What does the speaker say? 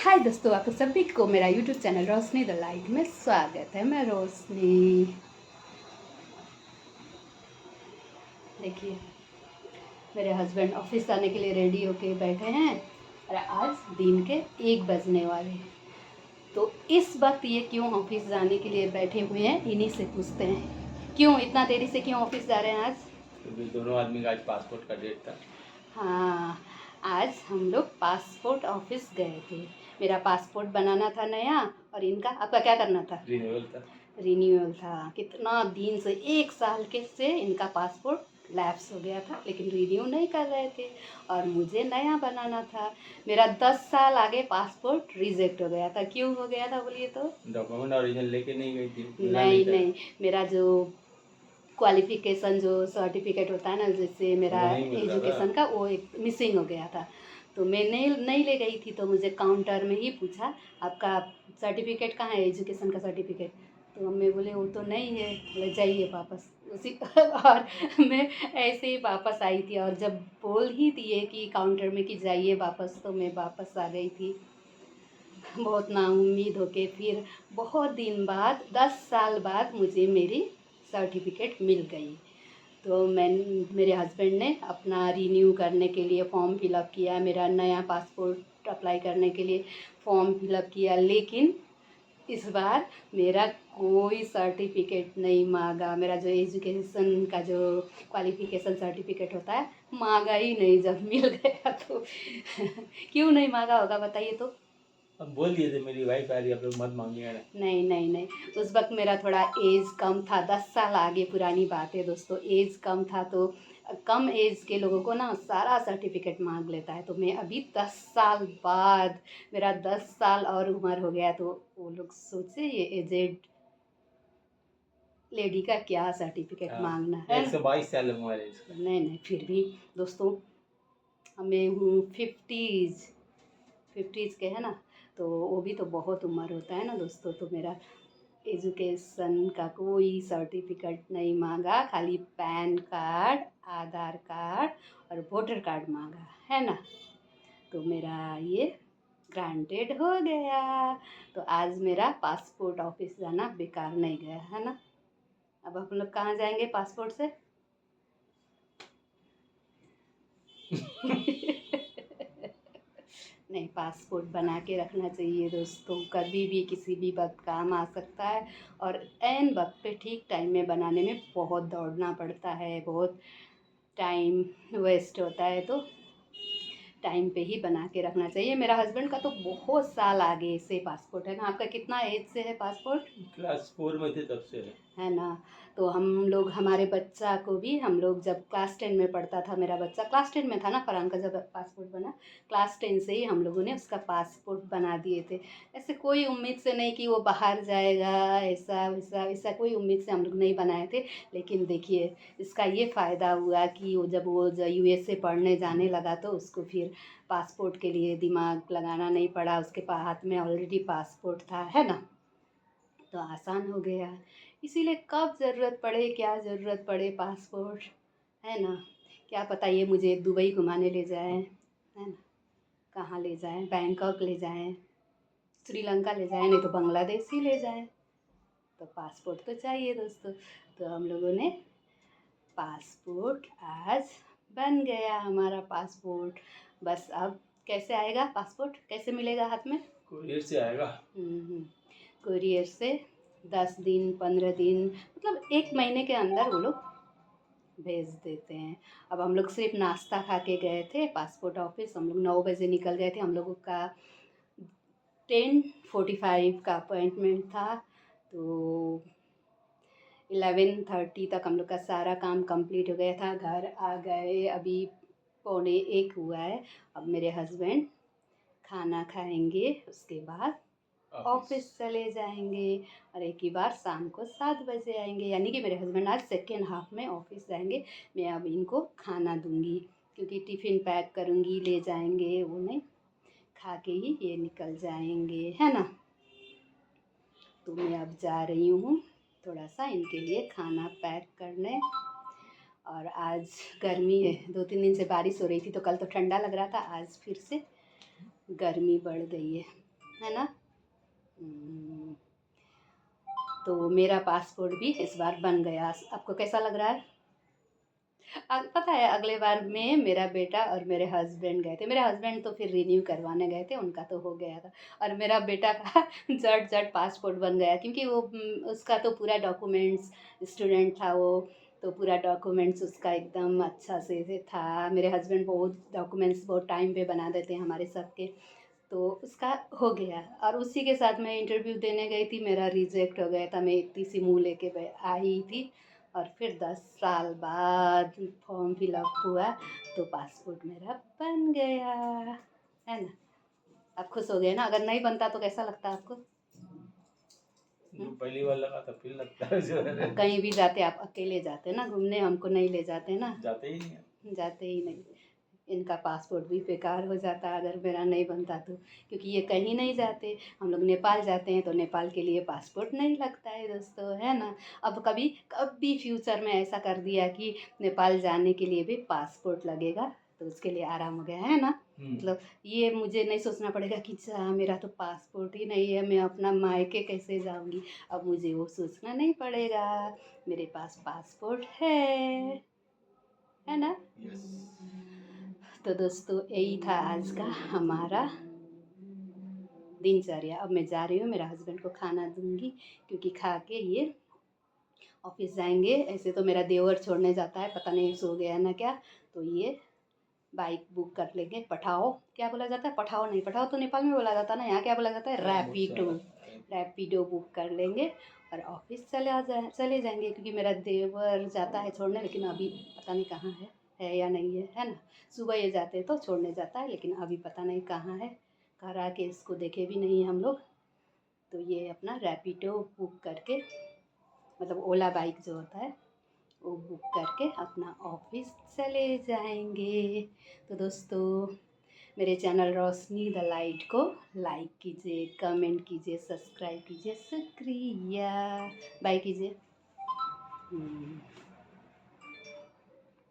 हाय दोस्तों, आप सभी को मेरा YouTube channel Roshni the light में स्वागत है। मैं रोशनी। देखिए, मेरे हस्बैंड ऑफिस जाने के लिए रेडी होके बैठे हैं और आज दिन के 1 बजने वाले हैं। तो इस वक्त ये क्यों ऑफिस जाने के लिए बैठे हुए हैं, इन्हीं से पूछते हैं। क्यों इतना देरी से क्यों ऑफिस जा रहे हैं आज? क्योंकि दोनों आदमी का आज पासपोर्ट का डेट था। हाँ, आज हम लोग पासपोर्ट ऑफिस गए थे। मेरा पासपोर्ट बनाना था नया, और इनका आपका क्या करना था? रिन्यूअल था। रिन्यूअल था। कितना दिन से 1 साल के से इनका पासपोर्ट लैप्स हो गया था, लेकिन रिन्यू नहीं कर रहे थे और मुझे नया बनाना था। मेरा 10 साल आगे पासपोर्ट रिजेक्ट हो गया था। क्यों हो गया था बोलिए तो? डॉक्यूमेंट ओरिजिनल लेके नहीं गई थी, मिला नहीं नहीं था। नहीं, मेरा जो क्वालिफिकेशन जो सर्टिफिकेट होता है ना, जैसे मेरा वो नहीं मिल रहा था। एजुकेशन का, वो एक मिसिंग हो गया था। तो मैं नहीं ले गई थी। तो मुझे काउंटर में ही पूछा, आपका सर्टिफिकेट कहाँ है, एजुकेशन का सर्टिफिकेट? तो मैं बोले वो तो नहीं है। बोले जाइए वापस उसी और मैं ऐसे ही वापस आई थी, और जब बोल ही दिए कि काउंटर में कि जाइए वापस, तो मैं वापस आ गई थी बहुत नाउम्मीद होके। फिर बहुत दिन बाद, 10 साल बाद मुझे मेरी सर्टिफिकेट मिल गई। तो मेरे हस्बैंड ने अपना रिन्यू करने के लिए फॉर्म फिलअप किया, मेरा नया पासपोर्ट अप्लाई करने के लिए फॉर्म फिलअप किया, लेकिन इस बार मेरा कोई सर्टिफिकेट नहीं मांगा। मेरा जो एजुकेशन का जो क्वालिफिकेशन सर्टिफिकेट होता है, मांगा ही नहीं जब मिल गया तो। क्यों नहीं मांगा होगा बताइए तो? अब बोल दिए थे मेरी वाइफ आ रही है, आप लोग मत मांगिएगा ना। नहीं नहीं नहीं, उस वक्त मेरा थोड़ा एज कम था। 10 साल आगे पुरानी बात है दोस्तों। एज कम था तो कम एज के लोगों को ना सारा सर्टिफिकेट मांग लेता है। तो मैं अभी 10 साल बाद, मेरा 10 साल और उम्र हो गया, तो वो लोग सोचे ये एजेड लेडी का क्या सर्टिफिकेट हाँ, मांगना है। 122 साल उम्र है इसका। नहीं नहीं, फिर भी दोस्तों, मैं हूँ फिफ्टीज़ के है ना, तो वो भी तो बहुत उम्र होता है ना दोस्तों। तो मेरा एजुकेशन का कोई सर्टिफिकेट नहीं मांगा, खाली पैन कार्ड, आधार कार्ड और वोटर कार्ड मांगा है ना। तो मेरा ये ग्रांटेड हो गया। तो आज मेरा पासपोर्ट ऑफिस जाना बेकार नहीं गया है ना। अब हम लोग कहाँ जाएंगे पासपोर्ट से? नहीं, पासपोर्ट बना के रखना चाहिए दोस्तों। कभी भी किसी भी वक्त काम आ सकता है, और ऐन वक्त पे ठीक टाइम में बनाने में बहुत दौड़ना पड़ता है, बहुत टाइम वेस्ट होता है। तो टाइम पे ही बना के रखना चाहिए। मेरा हस्बैंड का तो बहुत साल आगे से पासपोर्ट है ना। आपका कितना एज से है पासपोर्ट? क्लास 4 में थे तब से है ना। तो हम लोग, हमारे बच्चा को भी, हम लोग जब क्लास 10 में पढ़ता था, मेरा बच्चा क्लास 10 में था ना, फरहान का जब पासपोर्ट बना, क्लास 10 से ही हम लोगों ने उसका पासपोर्ट बना दिए थे। ऐसे कोई उम्मीद से नहीं कि वो बाहर जाएगा, ऐसा वैसा ऐसा कोई उम्मीद से हम लोग नहीं बनाए थे। लेकिन देखिए, इसका ये फ़ायदा हुआ कि वो जब USA पढ़ने जाने लगा, तो उसको फिर पासपोर्ट के लिए दिमाग लगाना नहीं पड़ा। उसके हाथ में ऑलरेडी पासपोर्ट था है ना, तो आसान हो गया। इसीलिए कब ज़रूरत पड़े, क्या ज़रूरत पड़े, पासपोर्ट है ना। क्या पता ये मुझे दुबई घुमाने ले जाए, है ना, कहाँ ले जाएं, बैंकॉक ले जाएं, श्रीलंका ले जाएं, नहीं तो बांग्लादेश ही ले जाएं। तो पासपोर्ट तो चाहिए दोस्तों। तो हम लोगों ने पासपोर्ट आज बन गया हमारा पासपोर्ट। बस अब कैसे आएगा पासपोर्ट, कैसे मिलेगा हाथ में? कुरियर से आएगा। कुरियर से 10 दिन 15 दिन, मतलब 1 महीने के अंदर वो लोग भेज देते हैं। अब हम लोग सिर्फ नाश्ता खा के गए थे पासपोर्ट ऑफिस। हम लोग 9 बजे निकल गए थे। हम लोगों का 10:45 का अपॉइंटमेंट था। तो 11:30 तक हम लोग का सारा काम कंप्लीट हो गया था। घर आ गए, अभी 12:45 हुआ है। अब मेरे हस्बैंड खाना खाएंगे, उसके बाद ऑफिस चले जाएंगे, और एक ही बार शाम को 7 बजे आएंगे। यानी कि मेरे हस्बैंड आज सेकेंड हाफ में ऑफिस जाएंगे। मैं अब इनको खाना दूंगी, क्योंकि टिफ़िन पैक करूंगी, ले जाएंगे, वो नहीं खा के ही ये निकल जाएंगे है ना। तो मैं अब जा रही हूँ थोड़ा सा इनके लिए खाना पैक करने। और आज गर्मी है, 2-3 दिन से बारिश हो रही थी, तो कल तो ठंडा लग रहा था, आज फिर से गर्मी बढ़ गई है। है ना। हम्म, तो मेरा पासपोर्ट भी इस बार बन गया। आपको कैसा लग रहा है? पता है अगले बार में मेरा बेटा और मेरे हस्बैंड गए थे। मेरे हस्बैंड तो फिर रिन्यू करवाने गए थे, उनका तो हो गया था। और मेरा बेटा का झट झट पासपोर्ट बन गया, क्योंकि वो उसका तो पूरा डॉक्यूमेंट्स, स्टूडेंट था वो, तो पूरा डॉक्यूमेंट्स उसका एकदम अच्छा से था। मेरे हस्बैंड बहुत डॉक्यूमेंट्स बहुत टाइम पे बना देते हैं हमारे सबके, तो उसका हो गया। और उसी के साथ मैं इंटरव्यू देने गई थी, मेरा रिजेक्ट हो गया था। मैं इतनी सी मुँह लेके आई थी, और फिर 10 साल बाद फॉर्म फिलअप हुआ तो पासपोर्ट मेरा बन गया, है ना। आप खुश हो गए ना? अगर नहीं बनता तो कैसा लगता आपको? जो पहली बार लगा था फिर लगता है जो है। कहीं भी जाते आप अकेले जाते ना घूमने, हमको नहीं ले जाते ना, जाते ही नहीं। जाते ही नहीं। इनका पासपोर्ट भी बेकार हो जाता अगर मेरा नहीं बनता तो, क्योंकि ये कहीं नहीं जाते। हम लोग नेपाल जाते हैं तो नेपाल के लिए पासपोर्ट नहीं लगता है दोस्तों, है ना। अब कभी कभी फ्यूचर में ऐसा कर दिया कि नेपाल जाने के लिए भी पासपोर्ट लगेगा, तो उसके लिए आराम हो गया, है ना। मतलब ये मुझे नहीं सोचना पड़ेगा कि मेरा तो पासपोर्ट ही नहीं है, मैं अपना मायके कैसे जाऊंगी। अब मुझे वो सोचना नहीं पड़ेगा, मेरे पास पासपोर्ट है ना। यस। तो दोस्तों यही था आज का हमारा दिनचर्या। अब मैं जा रही हूँ, मेरा हस्बैंड को खाना दूंगी, क्योंकि खा के ये ऑफिस जाएंगे। ऐसे तो मेरा देवर छोड़ने जाता है, पता नहीं सो गया ना क्या, तो ये बाइक बुक कर लेंगे। पठाओ क्या बोला जाता है? पठाओ नहीं, पठाओ तो नेपाल में बोला जाता है ना, यहाँ क्या बोला जाता है? रैपिडो। रैपिडो बुक कर लेंगे और ऑफिस चले जाएंगे, क्योंकि मेरा देवर जाता है छोड़ने, लेकिन अभी पता नहीं कहाँ है या नहीं है ना। सुबह ये जाते हैं तो छोड़ने जाता है, लेकिन अभी पता नहीं कहाँ है। घर आके इसको देखे भी नहीं हम लोग। तो ये अपना रैपिडो बुक करके, मतलब ओला बाइक जो होता है वो बुक करके अपना ऑफिस चले जाएंगे। तो दोस्तों मेरे चैनल रोशनी द लाइट को लाइक कीजिए, कमेंट कीजिए, सब्सक्राइब कीजिए, शुक्रिया। बाय कीजिए।